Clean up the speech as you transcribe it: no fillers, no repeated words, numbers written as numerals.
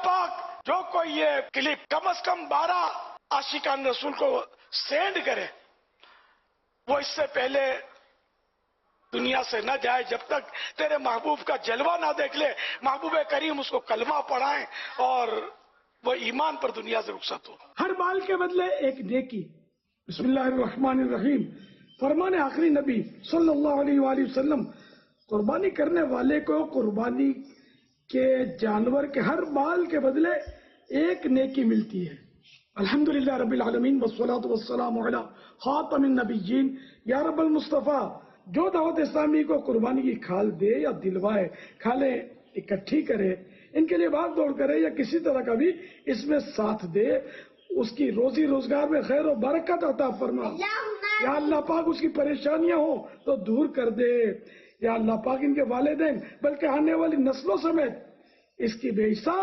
پاک جو کوئی یہ کلپ کم از کم 12 عاشقان رسول کو سینڈ کرے وہ اس سے پہلے دنیا سے نہ جائے جب تک تیرے محبوب کا جلوہ نہ دیکھ لے. محبوب کریم اس کو کلمہ پڑھائیں اور وہ ایمان پر دنیا سے رخصت ہو. ہر بال کے بدلے ایک نیکی. بسم اللہ الرحمن الرحیم. فرمان آخری نبی صلی اللہ علیہ وآلہ وسلم قربانی کرنے والے کو قربانی کے جانور کے ہر بال کے بدلے ایک نیکی ملتی ہے. الحمدللہ رب العالمین والصلاة والسلام علی خاتم النبیین. یا رب المصطفیٰ جو دعوت اسلامی کو قربانی کی کھال دے یا دلوائے کھالیں اکٹھی کرے ان کے لیے بھاگ دوڑ کرے یا کسی طرح کا بھی اس میں ساتھ دے اس کی روزی روزگار میں خیر و برکت عطا فرما. یا اللہ پاک اس کی پریشانیاں ہوں تو دور کر دے. یا اللہ پاک ان کے والدین بلکہ آنے والی نسلوں سمیت اس کی بے حساب